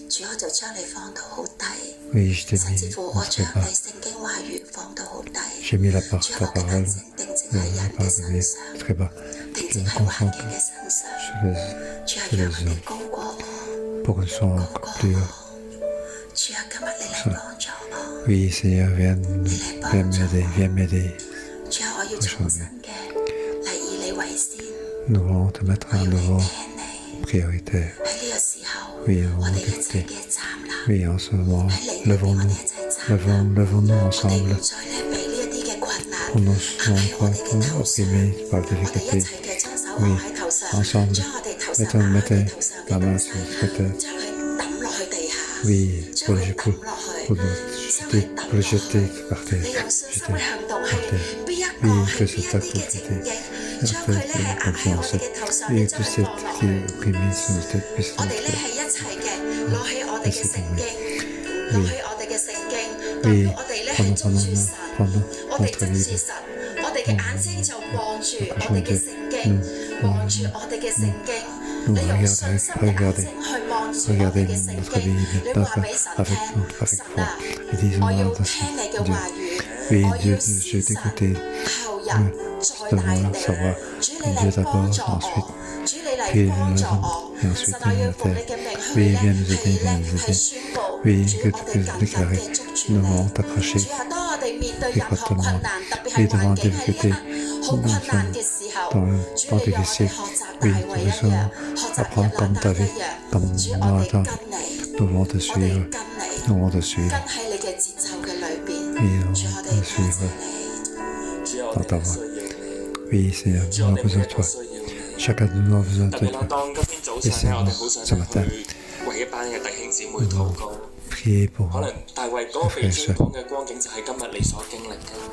主我就將你放到好低。 Oui, je t'ai 甚至 mis 乎 en 我 ce 將 bas. 你聖經話語放到好低， J'ai mis ta 主我 parole 嘅眼睛定睛喺 la 人嘅 parole de 身 Dieu 上， très bas. 定 Je 睛 me 喺環 concentre 境嘅身上， sur 主啊， les 讓佢哋 hommes 高過我， pour que nous soyons 高 encore 過 plus 我 hauts. 主啊，今日你嚟幫助我， Oui, Seigneur, viens m'aider. 主啊，我要重新嘅嚟以你為先， Nous voulons te mettre 我 en 要嚟 devant 聽你。 prioritaire. 喺呢個時候， Oui, nous 我 voulons 哋一齊 t'écouter. 嘅站立， Oui, en ce moment, 喺靈裏邊我哋 levons-nous, 一齊站立。 levons-nous 我哋 ensemble. 唔再咧俾呢一啲嘅困難 Pour nous 壓喺我 pas 哋嘅頭上。 opprimés par la 我哋一 difficulté. 齊嘅將手 Oui, 放喺頭上， ensemble, 將我哋頭上壓喺 mettez 頭上嘅 la 東 main 西， sur notre tête. 將佢抌落去地下， Oui, 將 pour 佢 le 抌 coup, 落去， pour le 將佢 jeter, 抌 pour 落 le 去。 jeter par terre. 你用信心 Jeter 去行動，係 par terre. 邊一個 Oui, 係 que 邊 cette 一啲嘅 activité, 情形， la 將佢咧係壓喺我 confiance, 哋嘅頭上，你 et 將 tout 佢 ce 放落 qui 去。 est opprimé sur nos têtes puisse 我哋咧 entrer. 係一齊嘅攞起我哋嘅聖經，攞起我哋嘅聖經，代 Oui, 表我哋咧係捉住神， pendant 我哋 notre 捉住 vie. 神，我哋嘅眼睛就望住我哋嘅聖經，望住我哋嘅聖經。你用信心嘅眼睛去望住我哋嘅聖經，你話俾神聽，神啊，我要聽你嘅話語，我要先神後人在大地。主你嚟幫助我，主你嚟 puis et ensuite la terre. Oui, viens nous aider, viens nous aider. Oui, que tu puisses déclarer, nous allons t'approcher étroitement. Oui, devant des difficultés, nous sommes dans le temps difficile. Oui, nous besoin apprendre comme David, comme Jonathan. Nous voulons te suivre. Nous voulons te suivre. Oui, nous voulons te suivre dans ta voie. Oui, Seigneur, nous avons besoin de toi. Chacun de nous a besoin de toi. Et Seigneur, ce matin, nous allons prier pour nos frères et sœurs.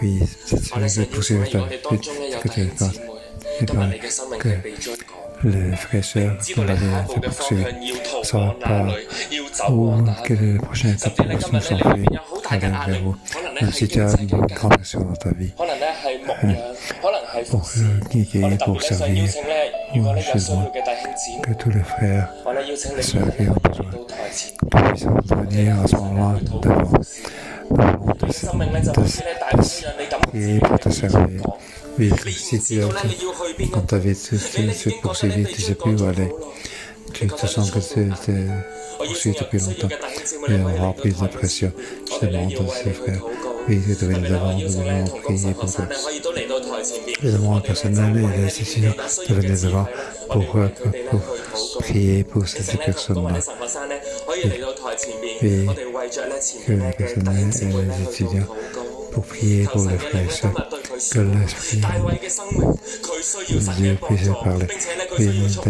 Oui, c'est ce que poursuivre que tu passes. Et pas que les frères et sœurs dans la vie te poursuivent. Ne saura pas où, quelle est la prochaine étape pour nous s'enfuir, aller vers vous. Même si tu as une grande action dans ta vie, pour guider, pour servir, je demande que tous les frères et sœurs qui ont besoin puissent venir à ce moment devant. Prier pour te servir. Oui, si tu as, quand tu avais poursuivi, tu ne sais plus où aller. Tu te sens que tu es poursuivi depuis longtemps. Et on remplit de pression. Je demande à ces frères, oui, de venir devant, nous devons prier pour eux. Je demande personnel et les étudiants de venir devant pour prier pour ces personnes-là. Et que les personnels et les étudiants pour prier pour les frères et sœurs, que l'Esprit de Dieu puisse parler. Oui, tu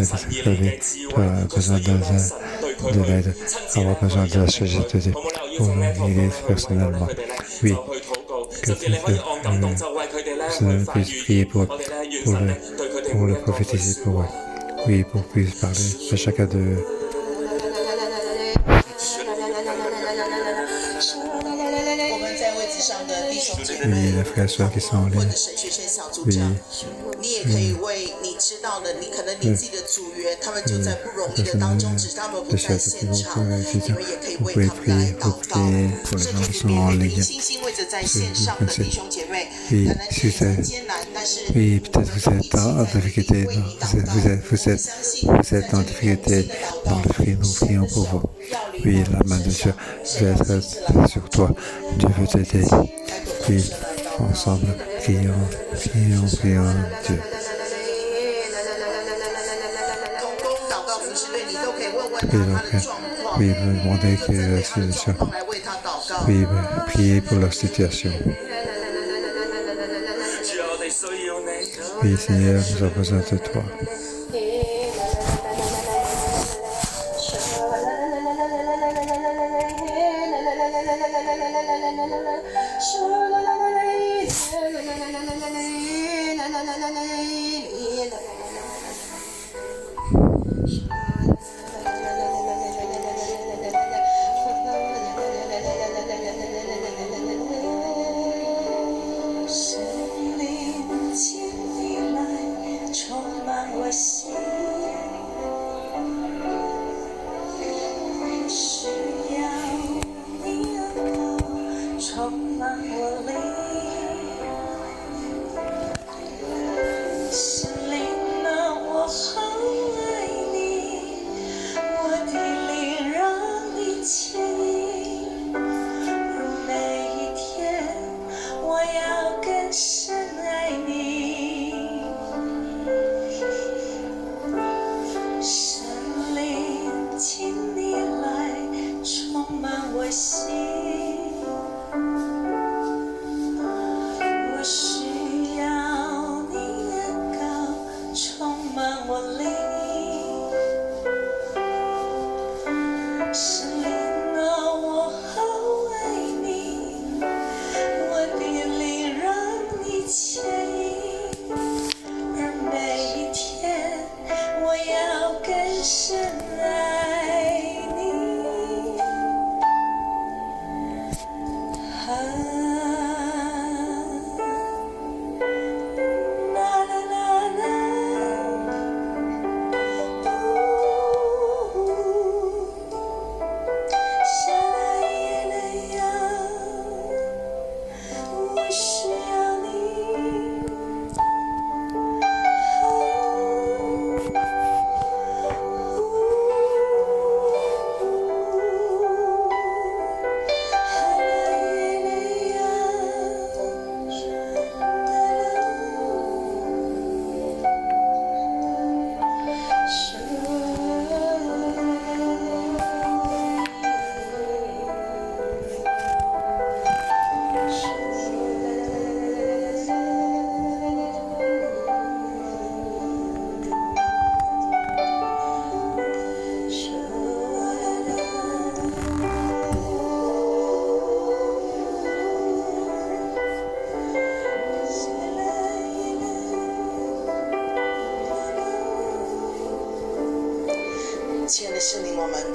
as besoin de l'aide, avoir besoin de la sagesse de Dieu pour le guider personnellement. Oui, que tu puisses prier pour le prophétiser pour eux. Oui, pour qu'ils puissent parler de chacun de oui, les frères et sœurs qui sont en ligne. Oui. Vous pouvez prier pour les gens qui sont en ligne. Oui, peut-être vous êtes en difficulté. Vous êtes en difficulté dans le prix. Nous prions pour vous. Oui, la main de Dieu va être sur toi. Dieu veut t'aider. Oui, ensemble, prions Dieu. Oui, vous demandez quelle est la situation. Oui, priez pour leur situation. Oui, Seigneur, nous avons besoin de toi.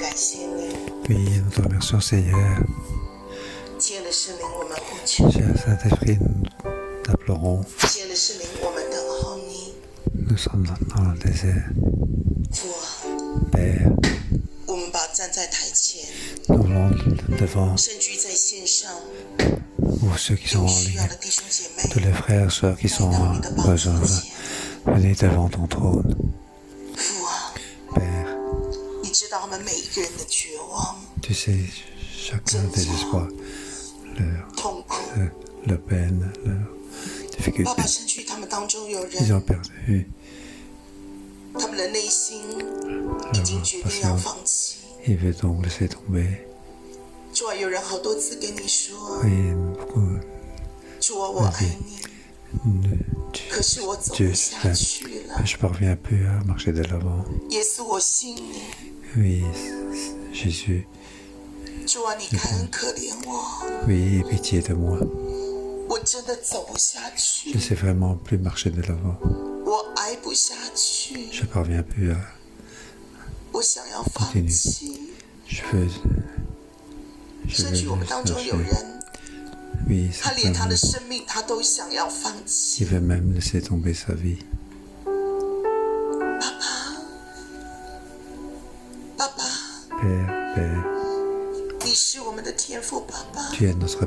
感谢你。 Oui, nous te remercions, Seigneur. 亲爱的圣灵，我们呼求。 Cher Saint-Esprit, nous t'implorons. 亲爱的圣灵，我们等候你。 Nous sommes dans le désert. 父啊， Père, 我们把站在台前， nous voulons devant 甚至于在线上 vous, ceux qui sont 有 en 需要 ligne, 的弟兄姐 tous 妹， les frères et sœurs qui sont 来到 en 你的宝座 besoin, 前。 venez devant ton trône. 父啊， Père, 你知道他们每一个人的绝望、 tu sais chacun désespoir, leur, 痛苦。 leur peine, leur 爸 difficulté. 爸，甚至于他们当中有 Ils 人， ont perdu 他们的内心已经决定要放弃。 ils veulent donc laisser tomber. 主啊，有人好多次跟你说， Oui, beaucoup. 主啊，我爱你， 可是我走不 Dieu, 下去了。 je parviens plus à marcher de l'avant. 耶稣，我信你。 Oui, Jésus, 主啊，你开恩可怜我， oui, aie pitié de moi. 我真的走不下 Je 去， ne sais vraiment plus marcher de l'avant. 我挨不下去， Je parviens plus à... 我想要放弃。 Je veux... 甚至我们当中有 chercher. 人， Oui, 他连他的 certainement. 生命他都想要放 Il 弃。 veut même laisser tomber sa vie. 爸爸， Père, Père, 你是我们的天父，爸爸。 tu es notre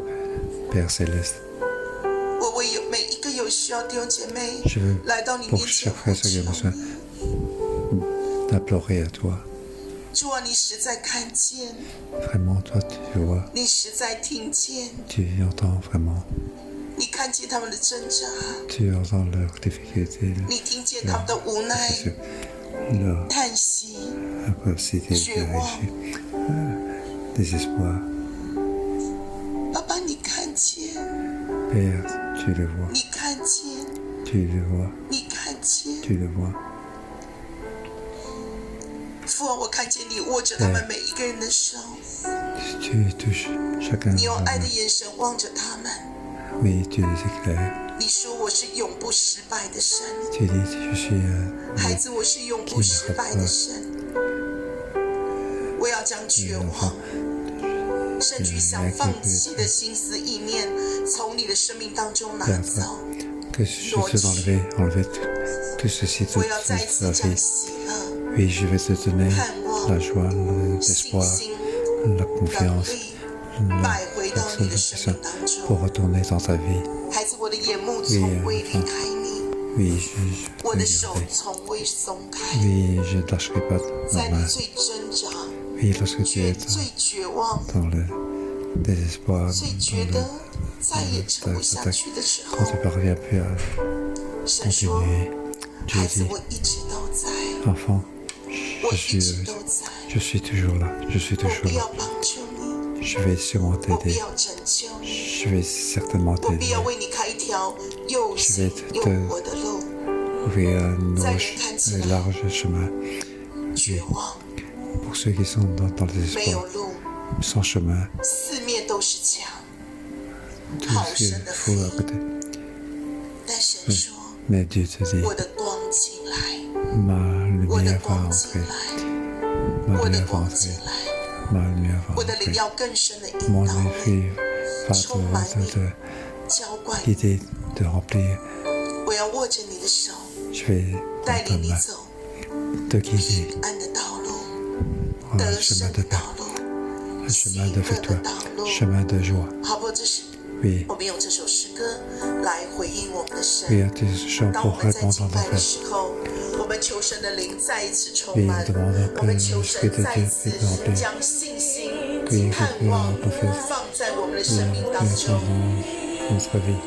Père céleste. 我为有每一个有需要弟兄姐妹 Je veux 来到你 pour 面前 chaque 呼 frère qui a 求 besoin 你。 d'implorer à toi. 主啊，你实在看见， Vraiment, toi, tu vois, 你实在听见， tu entends vraiment. 你看见他们的挣扎， Tu entends leurs difficultés, 你听见他们的无奈、 leur 叹息、 incapacité de réussir, désespoir. 爸爸，你看见， Père, tu le vois, 你看见， tu le vois, 你看见。 tu le vois. 父啊，我看见你握着他们每一个人的手， Tu touches chacun 你用 de 爱的 leurs mains. 眼神望着他们。 Oui, tu les éclaires. 你说我是永不失败的神， Tu dis, je suis 孩子，我是永不失败的神。我要将绝望，甚至于想放弃的心思意念，从你的生命当中拿走。 que je veux enlever tout ceci, 我 toute 要再一次 sa 将 vie. 喜乐、 Oui, je vais te donner la joie, 信 l'espoir, 心、 la 能 confiance, 力 la 摆回到你的生 personne 命当 pour 中。 retourner dans ta vie. 孩子，我的眼目从未离开你， Oui, je 我 vais 的手 garder. 从未松开。 Oui, je ne lâcherai pas 在 ma 你 main. 最挣扎、 Oui, lorsque tu es 最绝望、 dans le désespoir, 最觉得再也撑不下去的时 quand 候 tu，parviens plus à 神说 continuer, tu 孩子， dis, 我一直都在， enfant, 我 je 一直都 suis, 在， je suis toujours là, je suis 我 toujours 必 là. 要帮助你， Je vais sûrement 我必 t'aider. 要拯救你， Je vais certainement 我必 t'aider. 要为你开一条又新又活的路。 Ouvrir un 在 nouveau 人看起 et 来 large chemin 绝望， pour ceux qui sont dans le 没有 désespoir, 路， sans chemin, 四面都是墙， tout 好 ce qu'il 深的 faut 黑 à。côté. 但神说， Mais Dieu te dit, 我的光进来， ma 我的 lumière va 光进 entrer, 来， ma 我的 lumière va 光进 entrer, 来， ma lumière va 我的灵 entrer. 要更深的引 Mon 导你， esprit va 充满你， te 浇灌你。 guider, te remplir. 我要握着你的手， Je vais 带 prendre ta 领你 main, 走 te guider 平安的道路， un 得 chemin 胜 de 的 paix, 道路， un 喜 chemin de 乐的 victoire, 道路。 chemin de joie. 好不好？这是 Oui, 我们用这首诗歌来回应我们的神。 oui, tu chants 当我 pour 们在 répondre 敬 à 拜 ton 的 frère. 时候，我们求神的灵再一次充 Oui, 满 nous demandons 我 que 们求 l'Esprit 神 de 再一 Dieu 次 puisse nous remplir. 将信心、 Oui, 盼 que 望 nous puissions 放在我们的生命当 mettre 中。 dans notre vie.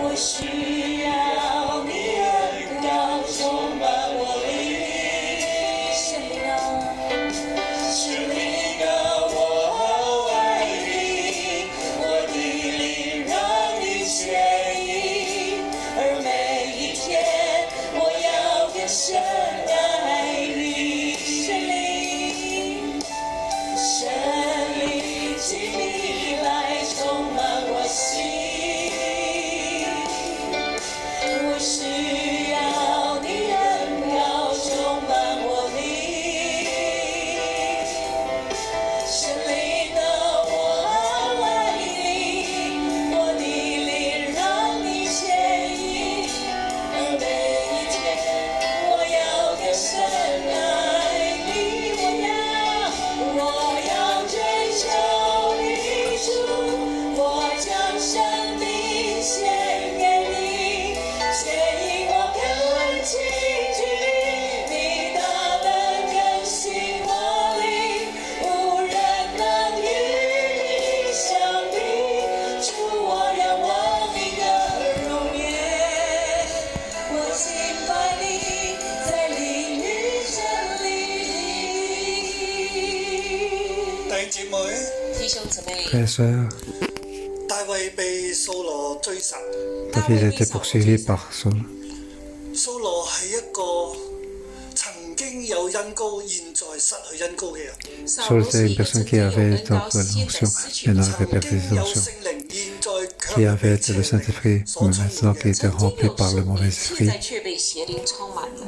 我需要你恩膏充满我灵，圣灵啊，圣灵啊，我爱你，我的灵让你牵引，而每一天我要更深爱你，圣灵，圣灵，请你来充满我心。兄姊妹，弟兄姊妹， Frères et sœurs, 大衛被掃羅追殺。 David a été poursuivi par Saul. 掃羅係一個曾經有恩膏，現在失去恩膏嘅人。 Saul était une personne qui avait donc l'onction, maintenant avait perdu 曾經有 l'onction, 聖靈，現在卻 qui avait le Saint-Esprit, mais maintenant qui était rempli par le mauvais 現 esprit. 在卻被邪靈充滿了。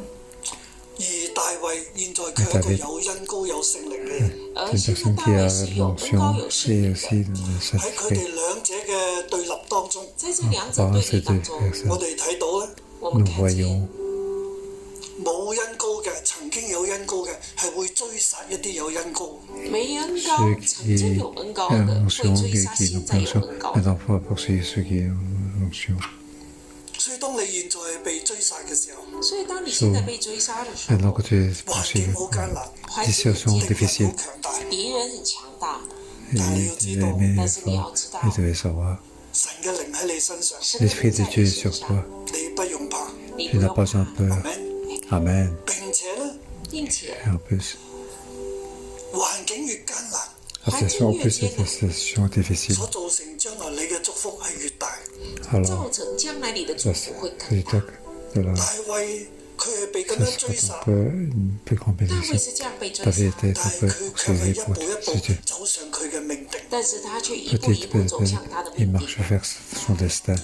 而大衛現在卻係一個有恩膏、有聖靈嘅人。 而 Une 現在 personne 大 qui a 衛是有恩膏 l'onction 有聖 et 靈 aussi 的。 le 喺佢 Saint-Esprit. 哋兩者嘅對立當中，在這兩者 Par 對 ces 立 deux 當中， personnes, 我哋睇到咧，我們 nous 看見 voyons 冇恩膏嘅，曾經有恩膏嘅，係會追殺一啲有恩膏。沒恩膏，曾 ceux 經 qui 有恩膏 ont 的，會 l'onction 追 et 殺 qui 現 n'ont 在 pas 有 l'onction, 恩膏。 maintenant pour poursuivre ceux qui ont l'onction. 所以當你現在被追殺嘅時候，所以當你現在被追殺的時 Maintenant 候 que，tu es 環 poursuivi, 境好艱難，環 les 境 situations 很艱 difficiles, 好強大，敵人很強大， et 但你要知道， mais 但是你要知道， il devait savoir, 神嘅靈喺你身上，神的 l'Esprit 靈 de 在 Dieu 你 est sur 身 toi, 上，你不用怕。你 tu 不 n'as 用 pas 怕， peur. Amen。 Amen. 並且咧，並且 Et en plus, 環境越艱難， la situation, en plus, c'est une situation difficile. 所造成將來你嘅祝福係越大。 Alors, 造成將來你的祝 ça, 福會 c'est 更 du 大 temps。de la, 大衛佢係被咁 ça 樣追 sera 殺 un，peu une plus grande 大衛 bénédiction. 是這樣被追 David 殺， était 但 un 係 peu 佢卻係 poursuivi 一 pour 步一 ce 步走上佢嘅命定。但是他卻一步 petit 一步走向他的 il 命 marche 定。 vers son destin.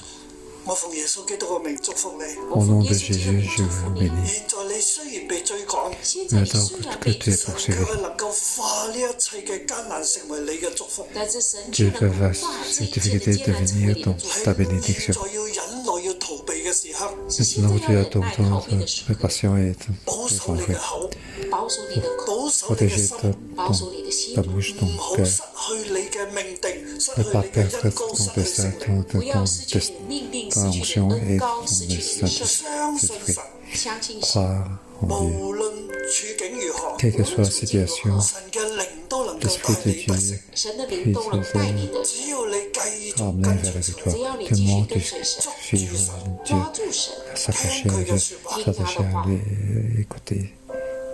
我奉耶穌基督嘅名祝福你。 Au nom de 耶穌基督的名 Jésus, je 祝福 vous 你。 bénis. 現在你雖然被追趕，現在你雖 Maintenant 然 que 被 tu 追 es 殺， 卻 poursuivi, 係能夠化呢一切嘅艱難成為你嘅祝福。但是神 Dieu 卻 peut 能 faire 夠化這 cette 一切的 difficulté 艱難成為 devenir 你的 ton, 祝福。 ta 喺 bénédiction. 現在要忍耐、要逃避嘅時刻， Maintenant que tu as ton temps, sois patient et 保守 ton 你嘅 frère. 口，保守你的口，保守你嘅 Protéger 心，保守你的心 ta，bouche, 唔 ton 好 cœur. 失去你嘅命定，失去 Ne pas 你嘅 perdre 恩膏， ton 失去 destin, 聖靈。 ton 不要失去你的命定， ta 失去你 onction 的 et 恩膏， ton 失去你的聖靈。 相信神，相信神， Croire en Dieu. 無論處境如何， Quelle que soit la situation, 神嘅靈都能夠 l'Esprit 帶 de 你得勝 Dieu。神的靈都能帶你的。只要你繼續 amener 跟 vers la 隨 victoire. 只要你 Que 繼續 moi, 跟 tu 隨神， suivre Dieu, 抓住神， s'attacher à Dieu, s'attacher à lui, écouter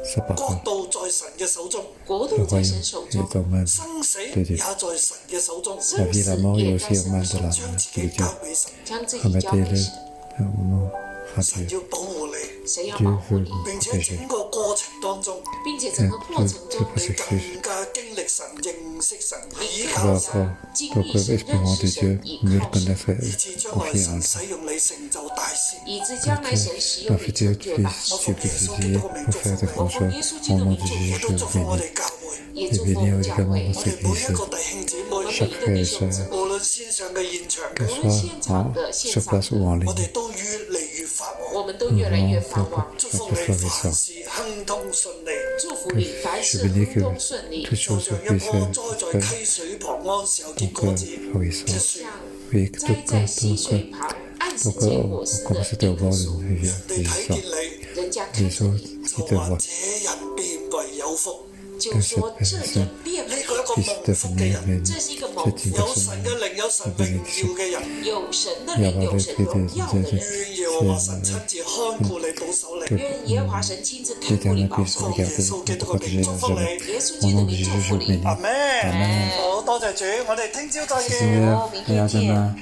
sa 國 parole. 度在神嘅手中，國度 Le 在 royaume 神手 est 中， aux mains 生死 de 也 Dieu. 在神嘅手中。 La vie et la mort est aussi aux mains de 將 la 自己 de 交 Dieu. 俾神，將自己交給 Remettez-le 神， au nom à 神 Dieu. 要保護你，神要 Dieu 保護 veut 你， nous 並且 protéger. 整個過程當中，並且整個過程中，你更加經歷神、認識神、依 Tu 靠 vas 神， encore, donc expérimenter Dieu, mieux le connaître 以 et 致將來 confier en 神 lui. 使用你成就大事。以致將來神使 La 用你 future 成就大 puisse 事。 Dieu puisse essayer pour faire de grandes choses. Au nom de Jésus, 亦 je 都 vous 祝福我 bénis. 哋教會， 也 Et 祝福我 bénis 們教 également 會， dans 我 cette 哋每一 église. 個弟兄姊我們妹，每一個弟兄姊妹，無論線上嘅現場Que 嘅，無論現場 soit 的、 sur 線上 place ou en 我 ligne. 哋都越嚟越發旺。我們都越來越發旺。祝福你凡事亨通順利，祝福你凡事 Je bénis 亨 que 通順利， toutes 就 choses 像一 puissent 棵栽在 faire 溪水旁安時候結 donc 果子， florissant. 一樹 Oui, 栽在溪水旁，按時 donc 結果子 comme 的 c'était au 一棵 bord 樹， d'une rivière 你睇 vieillissant. 見你，人家看 Les 着 autres 你， 就 qui te 話 voient 這人變為有福。就說這人變呢為個一個 puisse 蒙福嘅 devenir 人， béni. 這是一個蒙 C'est une 有 personne 神嘅靈、有神榮耀嘅人，有神的 et 靈， avoir 有神 l'esprit 榮耀的 de 人。願耶和華神親自看顧你、保守你。願耶和華神親自看顧你， l'Éternel 保 puisse 守你。 regarder et te protéger à jamais. 耶穌 Au 基督 nom 的 de 名祝 Jésus, je 福 vous 你。 bénis. 阿咩？ Amen. 好多謝主，我哋聽朝再見。 Seigneur, 明天 et à 見。 demain.